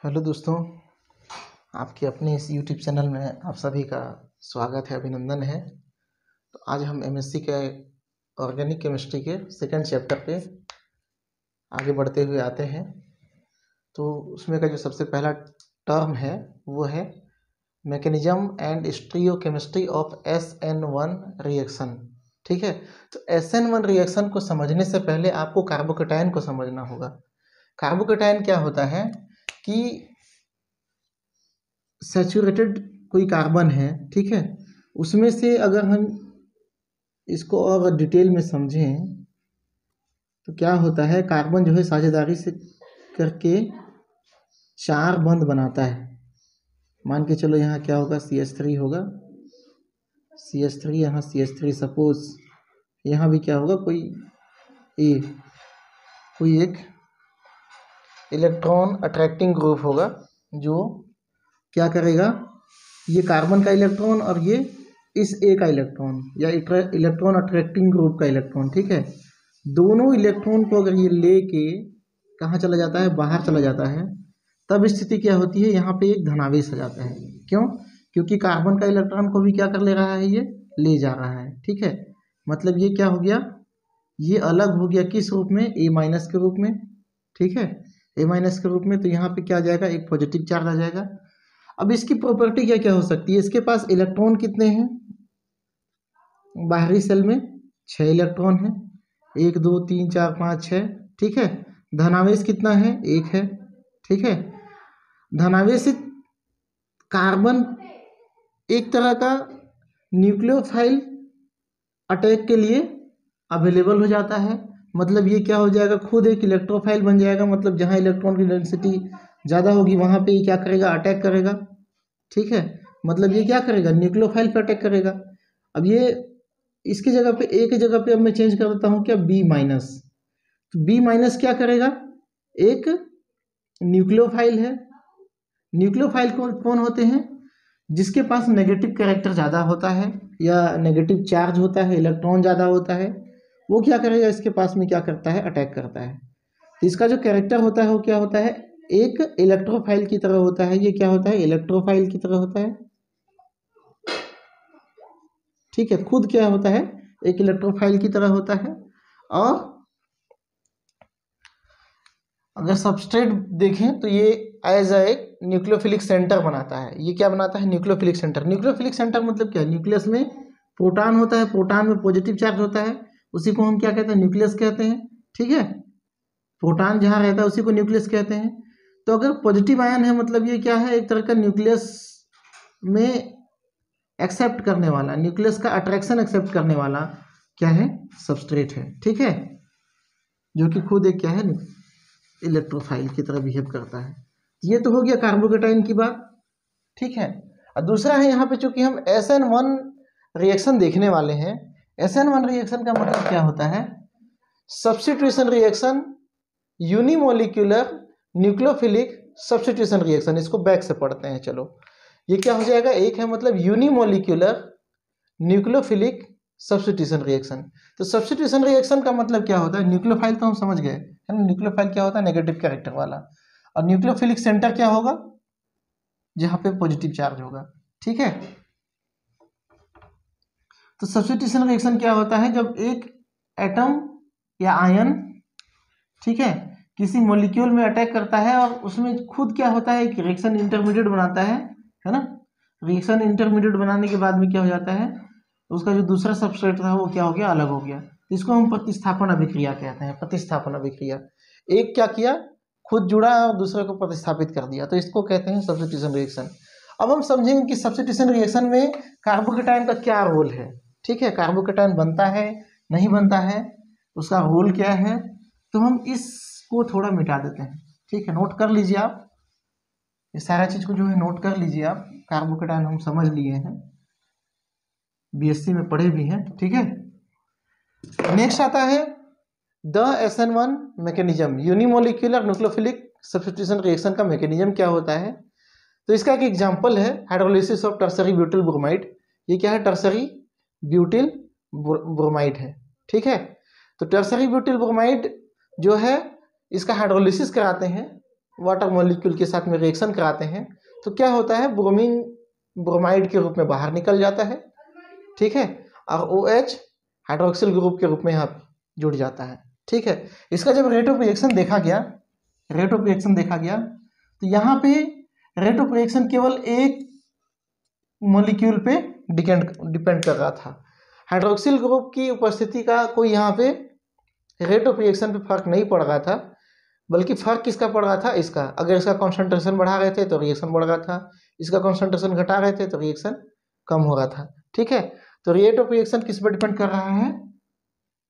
Hello दोस्तों, आपके अपने इस यूट्यूब चैनल में आप सभी का स्वागत है, अभिनंदन है। तो आज हम एमएससी के ऑर्गेनिक केमिस्ट्री के सेकंड चैप्टर पे आगे बढ़ते हुए आते हैं। तो उसमें का जो सबसे पहला टर्म है वो है mechanism and stereochemistry of SN1 reaction. ठीक है, तो SN1 रिएक्शन को समझने से पहले आपको कार्बोकेटायन को समझना होगा। कार्बोकेटायन क्या होता है कि सैचुरेटेड कोई कार्बन है, ठीक है, उसमें से अगर हम इसको और डिटेल में समझें तो क्या होता है, कार्बन जो है साझेदारी से करके चार बंध बनाता है। मान के चलो यहाँ क्या होगा, CH3 होगा, CH3, यहाँ CH3, सपोज यहाँ भी क्या होगा, कोई एक इलेक्ट्रॉन अट्रैक्टिंग ग्रुप होगा जो क्या करेगा, ये कार्बन का इलेक्ट्रॉन और ये इस A का इलेक्ट्रॉन या इलेक्ट्रॉन अट्रैक्टिंग ग्रुप का इलेक्ट्रॉन, ठीक है, दोनों इलेक्ट्रॉन को अगर ये लेके कहाँ चला जाता है, बाहर चला जाता है, तब स्थिति क्या होती है, यहाँ पे एक धनावेश आ जाता है। क्यों? क्योंकि कार्बन का इलेक्ट्रॉन को भी क्या कर ले रहा है, ये ले जा रहा है। ठीक है, मतलब ये क्या हो गया, ये अलग हो गया किस रूप में, A- के रूप में। ठीक है, A- के रूप में, तो यहाँ पे क्या आ जाएगा, एक पॉजिटिव चार्ज आ जाएगा। अब इसकी प्रॉपर्टी क्या क्या हो सकती है, इसके पास इलेक्ट्रॉन कितने हैं, बाहरी सेल में 6 इलेक्ट्रॉन है, 1 2 3 4 5 6। ठीक है, धनावेश कितना है, 1 है। ठीक है, धनावेशित कार्बन एक तरह का न्यूक्लियोफाइल अटैक के लिए अवेलेबल हो जाता है। मतलब ये क्या हो जाएगा, खुद एक इलेक्ट्रोफाइल बन जाएगा। मतलब जहाँ इलेक्ट्रॉन की डेंसिटी ज़्यादा होगी वहाँ पे ये क्या करेगा, अटैक करेगा। ठीक है, मतलब ये क्या करेगा, न्यूक्लियोफाइल पे अटैक करेगा। अब ये इसकी जगह पे, ए की जगह पे अब मैं चेंज कर देता हूँ क्या, B-। तो B- क्या करेगा, एक न्यूक्लियोफाइल है। न्यूक्लियोफाइल कौन होते हैं, जिसके पास नेगेटिव कैरेक्टर ज़्यादा होता है या नेगेटिव चार्ज होता है, इलेक्ट्रॉन ज़्यादा होता है, वो क्या करेगा, इसके पास में क्या करता है, अटैक करता है। तो इसका जो कैरेक्टर होता है वो क्या होता है, एक इलेक्ट्रोफाइल की तरह होता है। ये क्या होता है, इलेक्ट्रोफाइल की तरह होता है। ठीक है, खुद क्या होता है, एक इलेक्ट्रोफाइल की तरह होता है। और अगर सबस्ट्रेट देखें तो ये एज एक न्यूक्लियोफिलिक सेंटर बनाता है। ये क्या बनाता है, न्यूक्लियोफिलिक सेंटर। न्यूक्लियोफिलिक सेंटर मतलब क्या, न्यूक्लियस में प्रोटॉन होता है, प्रोटॉन में पॉजिटिव चार्ज होता है, उसी को हम क्या कहते हैं, न्यूक्लियस कहते हैं। ठीक है, प्रोटॉन जहाँ रहता है उसी को न्यूक्लियस कहते हैं। तो अगर पॉजिटिव आयन है, मतलब ये क्या है, एक तरह का न्यूक्लियस में एक्सेप्ट करने वाला, न्यूक्लियस का अट्रैक्शन एक्सेप्ट करने वाला क्या है, सबस्ट्रेट है। ठीक है, जो कि खुद एक क्या है, इलेक्ट्रोफाइल की तरह बिहेव करता है। ये तो हो गया कार्बोकेटाइन की बात। ठीक है, और दूसरा है यहाँ पे, चूंकि हम SN1 रिएक्शन देखने वाले हैं। SN1 रिएक्शन का मतलब क्या होता है, substitution reaction, unimolecular nucleophilic substitution reaction. इसको बैक से पढ़ते हैं। चलो, ये क्या हो जाएगा, एक है मतलब यूनिमोलिक्यूलर न्यूक्लियोफिलिक सब्स्टिट्यूशन रिएक्शन। तो सब्स्टिट्यूशन रिएक्शन का मतलब क्या होता है, न्यूक्लियोफाइल तो हम समझ गए है ना, न्यूक्लियोफाइल क्या होता है, नेगेटिव कैरेक्टर वाला। और न्यूक्लियोफिलिक सेंटर क्या होगा, जहाँ पे पॉजिटिव चार्ज होगा। ठीक है, तो सब्स्टिट्यूशन रिएक्शन क्या होता है, जब एक एटम या आयन, ठीक है, किसी मॉलिक्यूल में अटैक करता है और उसमें खुद क्या होता है, एक रिएक्शन इंटरमीडिएट बनाता है ना। रिएक्शन इंटरमीडिएट बनाने के बाद में क्या हो जाता है, उसका जो दूसरा सबस्ट्रेट था वो क्या हो गया, अलग हो गया। तो इसको हम प्रतिस्थापन अभिक्रिया कहते हैं। प्रतिस्थापन अभिक्रिया, एक क्या किया, खुद जुड़ा और दूसरे को प्रतिस्थापित कर दिया, तो इसको कहते हैं सब्स्टिट्यूशन रिएक्शन। अब हम समझेंगे कि सब्स्टिट्यूशन रिएक्शन में कार्बोकेटायन का क्या रोल है। ठीक है, कार्बोकेटायन बनता है, नहीं बनता है, उसका रोल क्या है। तो हम इसको थोड़ा मिटा देते हैं। ठीक है, नोट कर लीजिए आप, ये सारा चीज़ को जो है नोट कर लीजिए आप। कार्बोकेटायन हम समझ लिए हैं, BSc में पढ़े भी हैं। ठीक है, नेक्स्ट आता है the SN1 mechanism, unimolecular nucleophilic substitution reaction का मैकेनिज्म क्या होता है। तो इसका एक एग्जांपल है hydrolysis of tertiary butyl bromide. ये क्या है, टर्सरी ब्यूटिल ब्रोमाइड है। ठीक है, तो टर्सरी ब्यूटिल ब्रोमाइड जो है, इसका हाइड्रोलिसिस कराते हैं वाटर मॉलिक्यूल के साथ में रिएक्शन कराते हैं तो क्या होता है, ब्रोमीन ब्रोमाइड के रूप में बाहर निकल जाता है, ठीक है, और OH हाइड्रोक्सिल ग्रुप के रूप में यहाँ जुड़ जाता है, ठीक है। इसका जब रेट ऑफ रिएक्शन देखा गया, तो यहाँ पे रेट ऑफ रिएक्शन केवल एक मॉलिक्यूल पे डिपेंड कर रहा था। हाइड्रोक्सिल ग्रुप की उपस्थिति का कोई यहाँ पे रेट ऑफ रिएक्शन पे फर्क नहीं पड़ रहा था, बल्कि फर्क किसका पड़ रहा था, इसका। अगर इसका कॉन्सेंट्रेशन बढ़ा रहे थे तो रिएक्शन बढ़ रहा था, इसका कॉन्सेंट्रेशन घटा रहे थे तो रिएक्शन कम हो रहा था, ठीक है। तो रेट ऑफ रिएक्शन किस पर डिपेंड कर रहा है,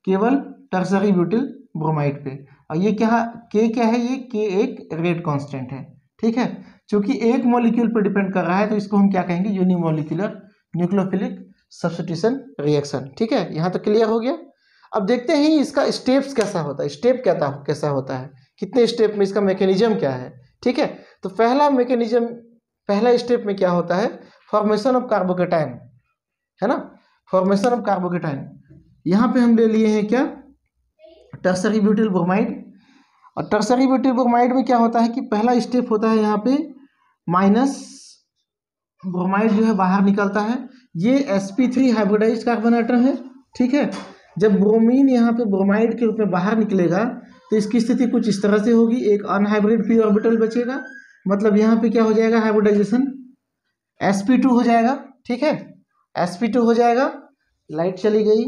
केवल टर्सरी ब्यूटिल ब्रोमाइड पे। और ये क्या है, ये के एक रेट कांस्टेंट है, ठीक है। क्योंकि एक मॉलिक्यूल पर डिपेंड कर रहा है तो इसको हम क्या कहेंगे, यूनिमोलिकुलर न्यूक्लियोफिलिक सब्स्टिट्यूशन रिएक्शन, ठीक है। यहाँ तक क्लियर हो गया। अब देखते हैं इसका स्टेप्स कैसा होता है, स्टेप कैसा होता है, कितने स्टेप में, इसका मैकेनिज्म क्या है, ठीक है। तो पहला स्टेप में क्या होता है, फॉर्मेशन ऑफ कार्बोकेटाइन, है ना, फॉर्मेशन ऑफ कार्बोकेटाइन। यहाँ पे हम ले लिए हैं क्या, टर्सरी ब्यूटिल ब्रोमाइड। और टर्सरी ब्यूटिल ब्रोमाइड में क्या होता है कि पहला स्टेप होता है यहाँ पे माइनस ब्रोमाइड जो है बाहर निकलता है, ये sp3 हाइब्रिडाइज्ड कार्बन एटम है, ठीक है। जब ब्रोमीन यहाँ पे ब्रोमाइड के रूप में बाहर निकलेगा तो इसकी स्थिति कुछ इस तरह से होगी, एक अनहाइब्रिड p ऑर्बिटल बचेगा, मतलब यहाँ पे क्या हो जाएगा, हाइब्रिडाइजेशन sp2 हो जाएगा, ठीक है, sp2 हो जाएगा। लाइट चली गई,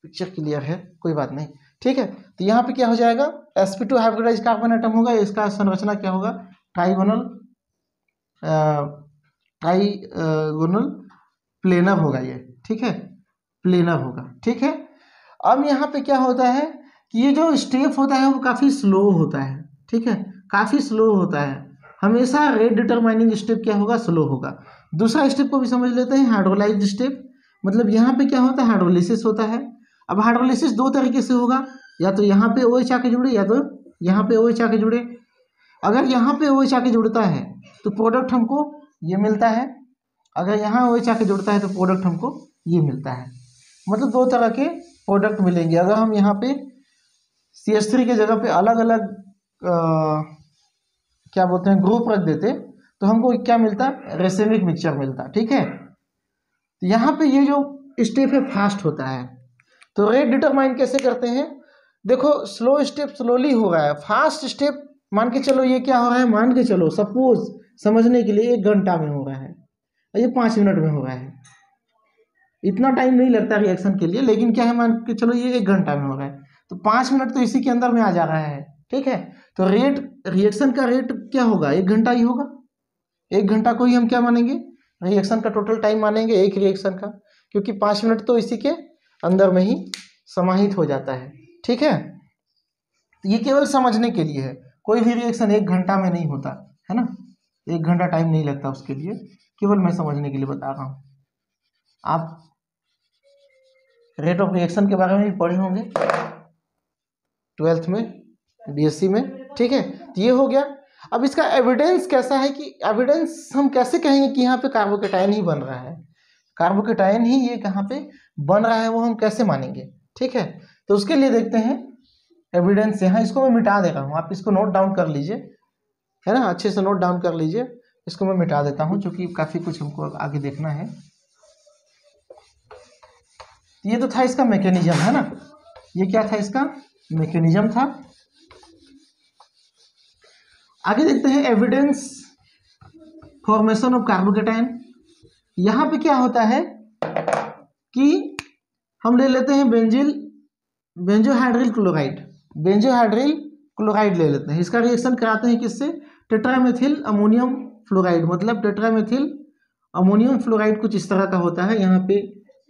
पिक्चर क्लियर है, कोई बात नहीं, ठीक है। तो यहाँ पे क्या हो जाएगा, sp2 हाइब्रिडाइज कार्बन एटम होगा, इसका संरचना क्या होगा, ट्राइगोनल प्लेनर होगा ये, ठीक है, प्लेनर होगा, ठीक है। अब यहाँ पे क्या होता है कि ये जो स्टेप होता है वो काफ़ी स्लो होता है, ठीक है, काफ़ी स्लो होता है। हमेशा रेट डिटरमाइनिंग स्टेप क्या होगा, स्लो होगा। दूसरा स्टेप को भी समझ लेते हैं, हाइड्रोलाइज्ड स्टेप। मतलब यहाँ पे क्या होता है, हाइड्रोलिसिस होता है। अब हाइड्रोलिसिस दो तरीके से होगा, या तो यहाँ पे OH आके जुड़े, या तो यहाँ पे OH आके जुड़े। अगर यहाँ पे OH आके जुड़ता है तो प्रोडक्ट हमको ये मिलता है, अगर यहाँ OH आके जुड़ता है तो प्रोडक्ट हमको ये मिलता है। मतलब दो तरह के प्रोडक्ट मिलेंगे। अगर हम यहाँ पे CH3 के जगह पे अलग अलग क्या बोलते हैं ग्रुप रख देते तो हमको क्या मिलता, रेसिमिक मिक्सचर मिलता, ठीक है। तो यहाँ पे ये जो स्टेप है फास्ट होता है। तो रेट डिटरमाइन कैसे करते हैं, देखो स्लो स्टेप स्लोली हो रहा है, फास्ट स्टेप मान के चलो ये क्या हो रहा है, मान के चलो सपोज समझने के लिए 1 घंटा में हो रहा है और ये 5 मिनट में हो रहा है। इतना टाइम नहीं लगता रिएक्शन के लिए, लेकिन क्या है मान के चलो ये 1 घंटा में हो रहा है तो 5 मिनट तो इसी के अंदर में आ जा रहा है, ठीक है। तो रेट रिएक्शन का रेट क्या होगा, 1 घंटा ही होगा। 1 घंटा को ही हम क्या मानेंगे, रिएक्शन का टोटल टाइम मानेंगे एक रिएक्शन का, क्योंकि 5 मिनट तो इसी के अंदर में ही समाहित हो जाता है, ठीक है। तो ये केवल समझने के लिए है, कोई भी रिएक्शन 1 घंटा में नहीं होता है ना, 1 घंटा टाइम नहीं लगता उसके लिए, केवल मैं समझने के लिए बता रहा हूँ। आप रेट ऑफ रिएक्शन के बारे में भी पढ़े होंगे 12th में, BSc में, ठीक है। तो ये हो गया। अब इसका एविडेंस कैसा है कि एविडेंस हम कैसे कहेंगे कि यहाँ पे कार्बोकेटाइन ही बन रहा है, कार्बोकेटाइन ही ये कहाँ पे बन रहा है, वो हम कैसे मानेंगे, ठीक है। तो उसके लिए देखते हैं एविडेंस। यहाँ इसको मैं मिटा दे रहा हूँ, आप इसको नोट डाउन कर लीजिए, है ना, अच्छे से नोट डाउन कर लीजिए। इसको मैं मिटा देता हूँ क्योंकि काफ़ी कुछ हमको आगे देखना है। ये तो था इसका मैकेनिज्म, है ना, ये क्या था, इसका मैकेनिज्म था। आगे देखते हैं एविडेंस फॉर्मेशन ऑफ कार्बोकेटाइन। यहाँ पे क्या होता है कि हम ले लेते हैं बेंजोहाइड्रिल क्लोराइड ले लेते हैं। इसका रिएक्शन कराते हैं किससे, टेट्रामेथिल अमोनियम फ्लोराइड। मतलब टेट्रामेथिल अमोनियम फ्लोराइड कुछ इस तरह का होता है, यहाँ पे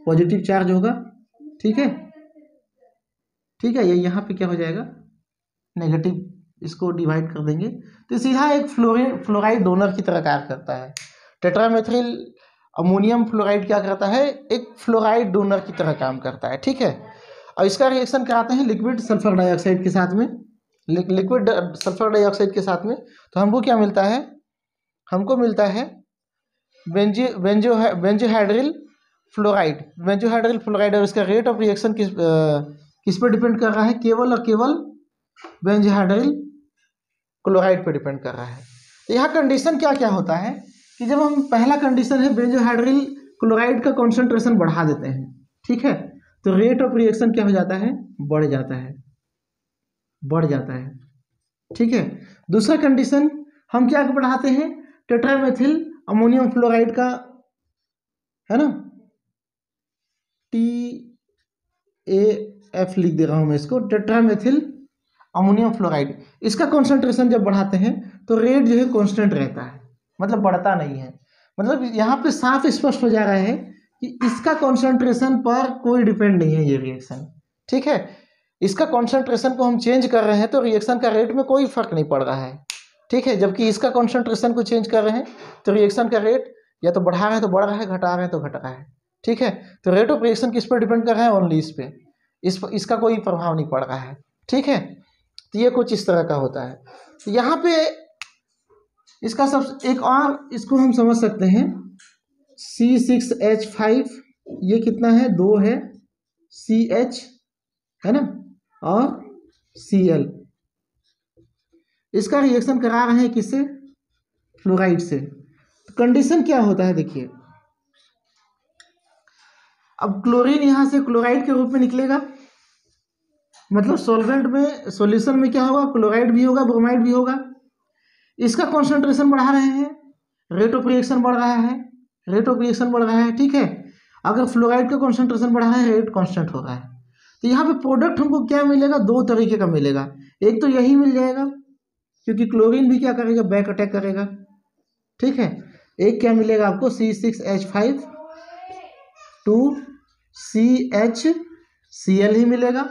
पॉजिटिव चार्ज होगा, ठीक है, ठीक है। ये यहाँ पे क्या हो जाएगा, नेगेटिव, इसको डिवाइड कर देंगे तो सीधा एक फ्लोराइड डोनर की तरह कार्य करता है। टेट्रामेथिल अमोनियम फ्लोराइड क्या करता है, एक फ्लोराइड डोनर की तरह काम करता है, ठीक है। और इसका रिएक्शन कराते हैं लिक्विड सल्फर डाइऑक्साइड के साथ में, लिक्विड सल्फर डाइऑक्साइड के साथ में। तो हमको क्या मिलता है, हमको मिलता है बेंजोहाइड्रिल फ्लोराइड। और इसका रेट ऑफ रिएक्शन किस पर डिपेंड कर रहा है, केवल और केवल बेंजोहाइड्रिल क्लोराइड पे डिपेंड कर रहा है। तो यहाँ कंडीशन क्या क्या होता है कि जब हम पहला कंडीशन है बेंजोहाइड्रिल क्लोराइड का कॉन्सेंट्रेशन बढ़ा देते हैं, ठीक है, तो रेट ऑफ रिएक्शन क्या हो जाता है, बढ़ जाता है, बढ़ जाता है, ठीक है। दूसरा कंडीशन हम क्या बढ़ाते हैं, टेट्रामेथिल अमोनियम फ्लोराइड का, है ना, TAF लिख दे रहा हूं मैं इसको, टेट्रामेथिल अमोनियम फ्लोराइड, इसका कॉन्सेंट्रेशन जब बढ़ाते हैं तो रेट जो है कांस्टेंट रहता है, मतलब बढ़ता नहीं है। मतलब यहाँ पे साफ स्पष्ट हो जा रहा है कि इसका कॉन्सेंट्रेशन पर कोई डिपेंड नहीं है ये रिएक्शन, ठीक है। इसका कॉन्सेंट्रेशन को हम चेंज कर रहे हैं तो रिएक्शन का रेट में कोई फर्क नहीं पड़ रहा है, ठीक है। जबकि इसका कॉन्सेंट्रेशन को चेंज कर रहे हैं तो रिएक्शन का रेट या तो बढ़ा रहा है तो बढ़ रहा है, घटा रहे हैं तो घट रहा है, ठीक है। तो रेट ऑफ रिएक्शन किस पर डिपेंड कर रहा है, ओनली इस पे, इसका कोई प्रभाव नहीं पड़ रहा है, ठीक है। तो ये कुछ इस तरह का होता है। तो यहाँ पे इसका सब एक और इसको हम समझ सकते हैं, C6H5 ये कितना है, 2 है, CH है ना, और Cl, इसका रिएक्शन करा रहे हैं किससे, फ्लोराइड से। तो कंडीशन क्या होता है देखिए, अब क्लोरीन यहां से क्लोराइड के रूप में निकलेगा, मतलब सॉल्वेंट में, सॉल्यूशन में क्या होगा, क्लोराइड भी होगा, ब्रोमाइड भी होगा। इसका कॉन्सेंट्रेशन बढ़ा रहे हैं, रेट ऑफ रिएक्शन बढ़ रहा है, रेट ऑफ रिएक्शन बढ़ रहा है, ठीक है। अगर फ्लोराइड का कॉन्सेंट्रेशन बढ़ा है, रेट कांस्टेंट हो रहा है। तो यहाँ पे प्रोडक्ट हमको क्या मिलेगा, 2 तरीके का मिलेगा। एक तो यही मिल जाएगा क्योंकि क्लोरीन भी क्या करेगा, बैक अटैक करेगा, ठीक है। एक क्या मिलेगा आपको, C6H5 2CHCl ही मिलेगा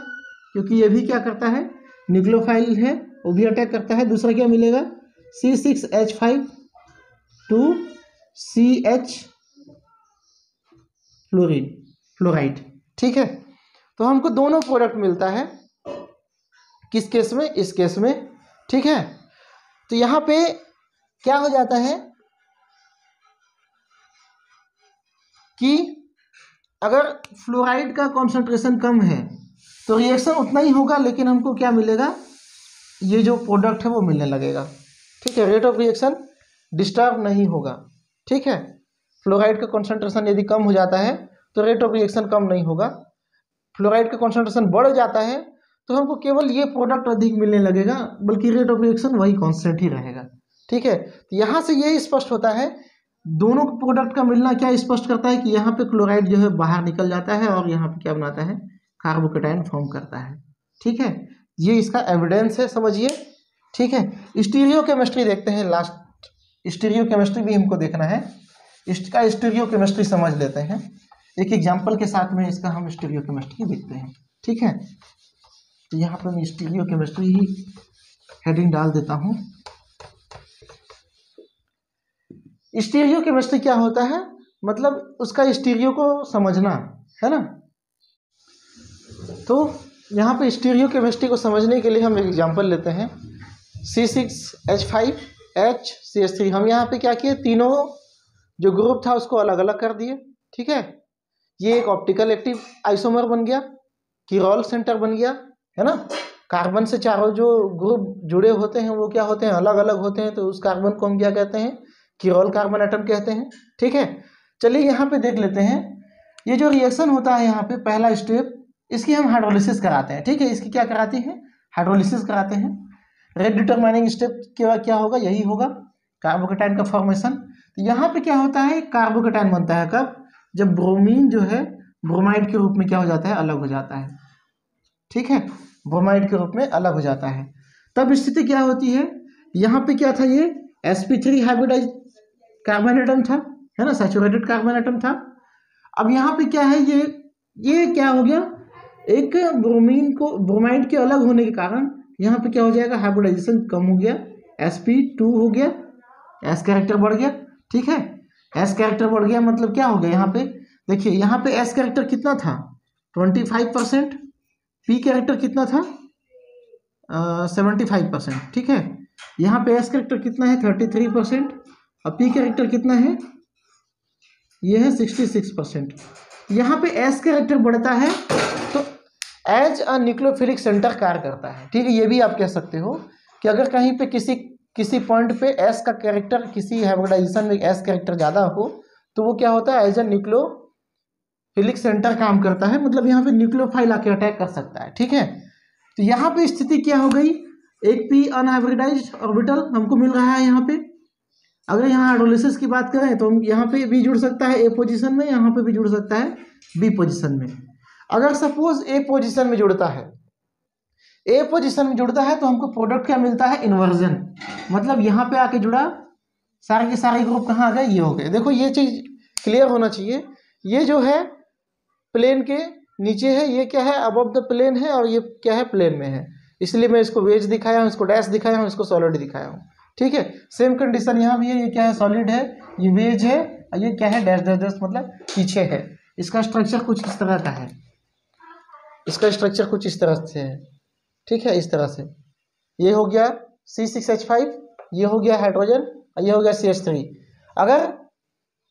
क्योंकि ये भी क्या करता है, न्यूक्लियोफाइल है, वो भी अटैक करता है। दूसरा क्या मिलेगा, C6H5 2CH फ्लोराइड, ठीक है। तो हमको दोनों प्रोडक्ट मिलता है, किस केस में, इस केस में, ठीक है। तो यहाँ पे क्या हो जाता है कि अगर फ्लोराइड का कॉन्सेंट्रेशन कम है तो रिएक्शन उतना ही होगा, लेकिन हमको क्या मिलेगा, ये जो प्रोडक्ट है वो मिलने लगेगा, ठीक है। रेट ऑफ रिएक्शन डिस्टर्ब नहीं होगा, ठीक है। फ्लोराइड का कॉन्सेंट्रेशन यदि कम हो जाता है तो रेट ऑफ रिएक्शन कम नहीं होगा, फ्लोराइड का कॉन्सेंट्रेशन बढ़ जाता है तो हमको केवल ये प्रोडक्ट अधिक मिलने लगेगा, बल्कि रेट ऑफ रिएक्शन वही कांस्टेंट ही रहेगा, ठीक है। तो यहाँ से ये स्पष्ट होता है, दोनों प्रोडक्ट का मिलना क्या स्पष्ट करता है कि यहाँ पे क्लोराइड जो है बाहर निकल जाता है और यहाँ पे क्या बनाता है, कार्बोकेटाइन फॉर्म करता है, ठीक है। ये इसका एविडेंस है, समझिए, ठीक है। स्टीरियो केमिस्ट्री देखते हैं, लास्ट स्टीरियो केमिस्ट्री भी हमको देखना है, इसका स्टीरियो केमिस्ट्री समझ लेते हैं। एक एग्जाम्पल के साथ में इसका हम स्टीरियो केमिस्ट्री देखते हैं, ठीक है। तो यहाँ पर मैं स्टीरियो केमिस्ट्री ही हेडिंग डाल देता हूँ। स्टीरियो केमिस्ट्री क्या होता है, मतलब उसका स्टीरियो को समझना, है ना। तो यहाँ पे स्टीरियो केमिस्ट्री को समझने के लिए हम एक एग्जांपल लेते हैं, C6H5HCH3। हम यहाँ पे क्या किए, तीनों जो ग्रुप था उसको अलग अलग कर दिए, ठीक है। ये एक ऑप्टिकल एक्टिव आइसोमर बन गया, कीरोल सेंटर बन गया, है ना। कार्बन से चारों जो ग्रुप जुड़े होते हैं वो क्या होते हैं, अलग अलग होते हैं, तो उस कार्बन को हम क्या कहते हैं, कीरोल कार्बन एटम कहते हैं, ठीक है। चलिए यहाँ पे देख लेते हैं, ये जो रिएक्शन होता है यहाँ पे पहला स्टेप, इसकी हम हाइड्रोलिसिस कराते हैं, ठीक है। इसकी क्या कराते हैं, हाइड्रोलिसिस कराते हैं। रेट डिटरमाइनिंग स्टेप क्या होगा, यही होगा, कार्बोकेटाइन का फॉर्मेशन। तो यहाँ पे क्या होता है, कार्बोकेटाइन बनता है कब, जब ब्रोमीन जो है ब्रोमाइड के रूप में क्या हो जाता है, अलग हो जाता है, ठीक है, ब्रोमाइड के रूप में अलग हो जाता है। तब स्थिति क्या होती है, यहाँ पे क्या था, ये sp3 हाइब्रिडाइज कार्बन एटम था, है ना, सैचुरेटेड कार्बन एटम था। अब यहाँ पे क्या है, ये क्या हो गया, एक ब्रोमीन को ब्रोमाइड के अलग होने के कारण यहाँ पे क्या हो जाएगा, हाइब्रिडाइजेशन कम हो गया, sp2 हो गया, s कैरेक्टर बढ़ गया, ठीक है। s कैरेक्टर बढ़ गया मतलब क्या हो गया, यहाँ पे देखिए, यहाँ पे s कैरेक्टर कितना था, 25%, p कैरेक्टर कितना था, 75%, ठीक है। यहाँ पे s कैरेक्टर कितना है, 33%, और p कैरेक्टर कितना है, ये है 66%। यहाँ पे s कैरेक्टर बढ़ता है तो एज अ न्यूक्लियोफिलिक सेंटर कार्य करता है, ठीक है। ये भी आप कह सकते हो कि अगर कहीं पे किसी किसी पॉइंट पे एस का कैरेक्टर, किसी हाइब्रिडाइजेशन में एस कैरेक्टर ज़्यादा हो तो वो क्या होता है, एज ए न्यूक्लियोफिलिक सेंटर काम करता है, मतलब यहाँ पे न्यूक्लियोफाइल आके अटैक कर सकता है। ठीक है, तो यहाँ पे स्थिति क्या हो गई, एक पी अनहाइब्रिडाइज्ड ऑर्बिटल हमको मिल रहा है यहाँ पे। अगर यहाँ हाइड्रोलिसिस की बात करें तो यहाँ पे भी जुड़ सकता है ए पोजीशन में, यहाँ पे भी जुड़ सकता है बी पोजीशन में। अगर सपोज ए पोजीशन में जुड़ता है, ए पोजीशन में जुड़ता है तो हमको प्रोडक्ट क्या मिलता है, इन्वर्जन। मतलब यहाँ पे आके जुड़ा, सारे के सारे ग्रुप कहाँ आ गए, ये हो गए। देखो ये चीज क्लियर होना चाहिए, ये जो है प्लेन के नीचे है, ये क्या है, अबव द प्लेन है, और ये क्या है, प्लेन में है। इसलिए मैं इसको वेज दिखाया हूँ, इसको डैश दिखाया हूँ, इसको सॉलिड दिखाया हूँ। ठीक है, सेम कंडीशन यहाँ भी है, ये क्या है, सॉलिड है, ये वेज है, और ये क्या है, डैश डैश डैश मतलब पीछे है। इसका स्ट्रक्चर कुछ इस तरह का है, इसका स्ट्रक्चर कुछ इस तरह से है। ठीक है, इस तरह से ये हो गया C6H5, ये हो गया हाइड्रोजन, और ये हो गया CH3। अगर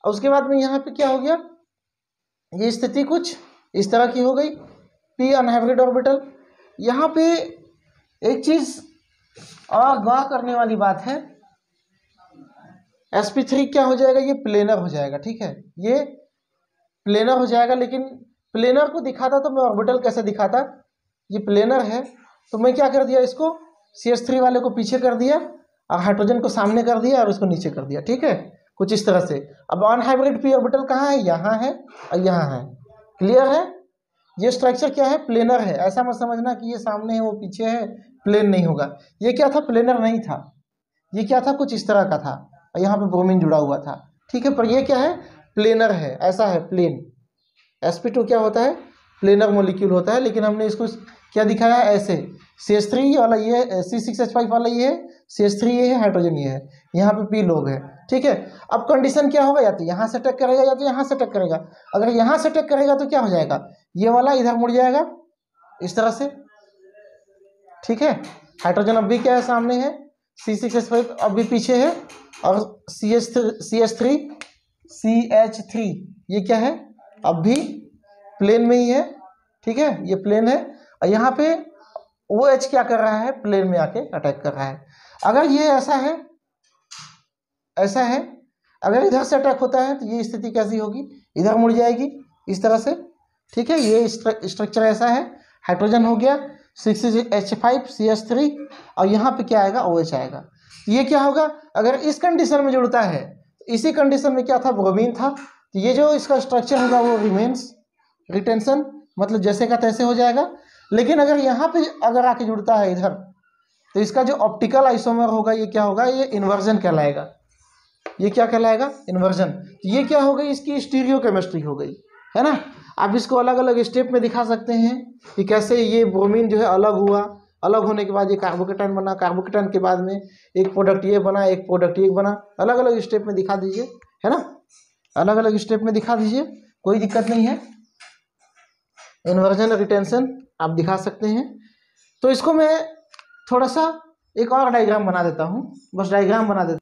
उसके बाद में यहाँ पे क्या हो गया, ये स्थिति कुछ इस तरह की हो गई, पी अनहाइब्रिड ऑर्बिटल। यहाँ पे एक चीज और गौर करने वाली बात है, sp3 क्या हो जाएगा, ये प्लेनर हो जाएगा। ठीक है, ये प्लेनर हो जाएगा, लेकिन प्लेनर को दिखाता तो मैं ऑर्बिटल कैसे दिखाता, ये प्लेनर है तो मैं क्या कर दिया, इसको CH3 वाले को पीछे कर दिया और हाइड्रोजन को सामने कर दिया और उसको नीचे कर दिया। ठीक है, कुछ इस तरह से। अब अनहाइब्रिड पी ऑर्बिटल कहाँ है, यहाँ है और यहाँ है। क्लियर है, ये स्ट्रक्चर क्या है, प्लेनर है। ऐसा मत समझना कि ये सामने है वो पीछे है, प्लेन नहीं होगा। ये क्या था, प्लेनर नहीं था, ये क्या था, कुछ इस तरह का था, और यहाँ पे ब्रोमीन जुड़ा हुआ था। ठीक है, पर ये क्या है, प्लेनर है, ऐसा है प्लेन। sp2 क्या होता है, प्लेनर मॉलिक्यूल होता है, लेकिन हमने इसको क्या दिखाया है, ऐसे। CH3 वाला ये है, C6H5 वाला ये है, CH3 ये है, हाइड्रोजन ये है, यहाँ पे P लोग है। ठीक है, अब कंडीशन क्या होगा, या तो यहाँ से अटैक करेगा या तो यहाँ से अटैक करेगा। अगर यहाँ से अटैक करेगा तो क्या हो जाएगा, ये वाला इधर मुड़ जाएगा इस तरह से। ठीक है, हाइड्रोजन अब भी क्या है, सामने है, C6H5 अब भी पीछे है, और CH3 ये क्या है, अब भी प्लेन में ही है। ठीक है, ये प्लेन है, और यहाँ पे OH क्या कर रहा है, प्लेन में आके अटैक कर रहा है। अगर ये ऐसा है, ऐसा है, अगर इधर से अटैक होता है तो ये स्थिति कैसी होगी, इधर मुड़ जाएगी इस तरह से। ठीक है, ये स्ट्रक्चर ऐसा है, हाइड्रोजन हो गया, C6H5 CH3, और यहाँ पे क्या आएगा, OH आएगा। तो ये क्या होगा, अगर इस कंडीशन में जुड़ता है, इसी कंडीशन में क्या था, ब्रोमीन था, तो ये जो इसका स्ट्रक्चर होगा वो रिमेन्स रिटेंशन, मतलब जैसे का तैसे हो जाएगा। लेकिन अगर यहाँ पे अगर आके जुड़ता है इधर, तो इसका जो ऑप्टिकल आइसोमर होगा ये क्या होगा, ये इन्वर्जन कहलाएगा। ये क्या कहलाएगा, इन्वर्जन। तो ये क्या हो गई, इसकी स्टीरियो केमिस्ट्री हो गई, है ना। आप इसको अलग अलग स्टेप में दिखा सकते हैं कि कैसे ये ब्रोमीन जो है अलग हुआ, अलग होने के बाद ये कार्बोकेटाइन बना, कार्बोकेटाइन के बाद में एक प्रोडक्ट ये बना, एक प्रोडक्ट ये बना। अलग अलग स्टेप में दिखा दीजिए, है ना, अलग अलग स्टेप में दिखा दीजिए, कोई दिक्कत नहीं है। इन्वर्जन रिटेंशन आप दिखा सकते हैं। तो इसको मैं थोड़ा सा एक और डायग्राम बना देता हूँ, बस डायग्राम बना देता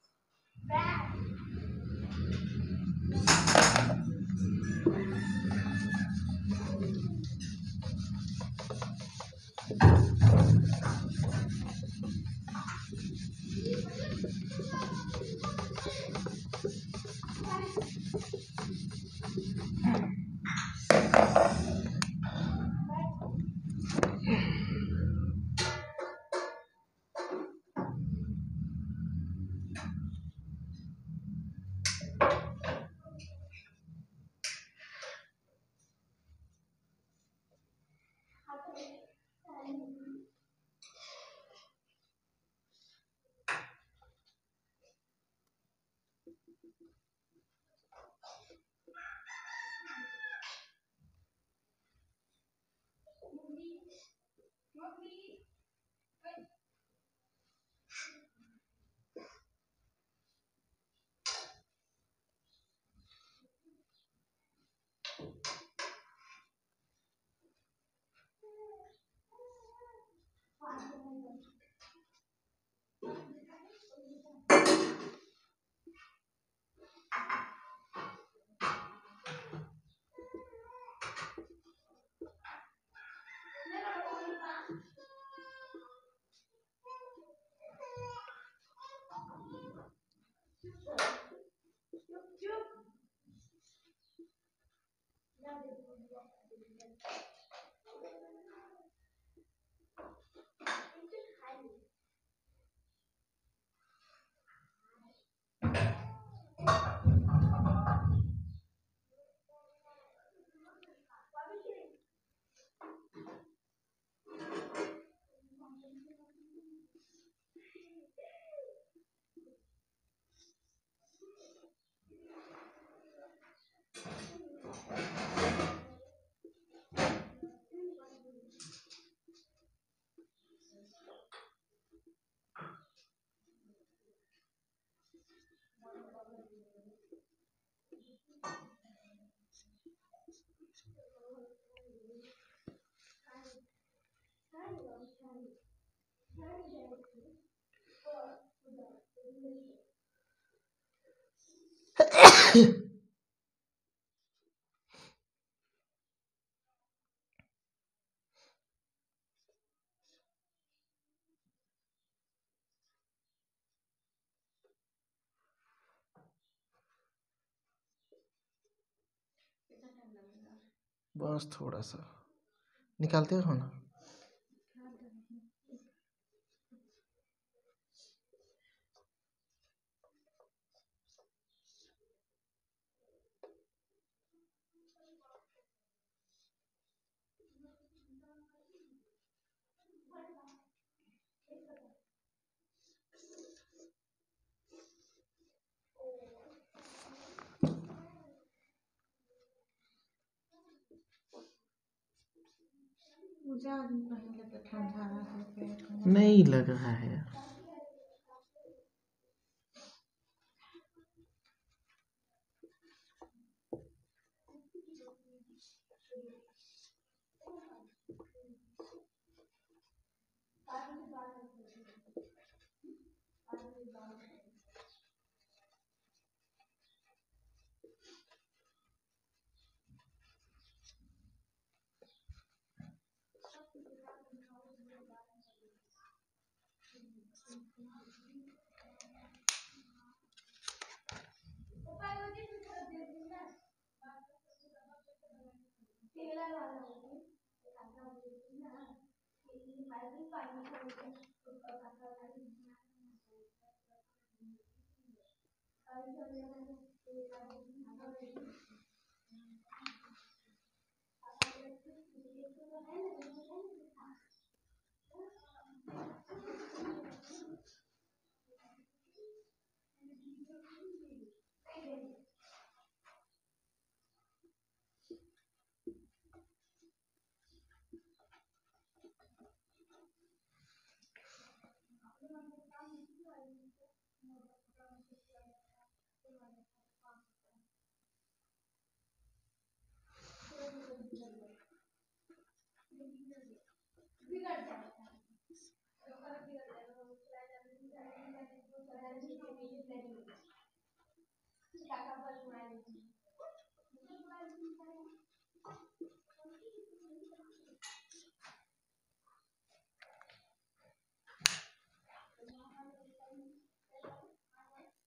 बस थोड़ा सा निकालते हो ना। नहीं लग रहा है।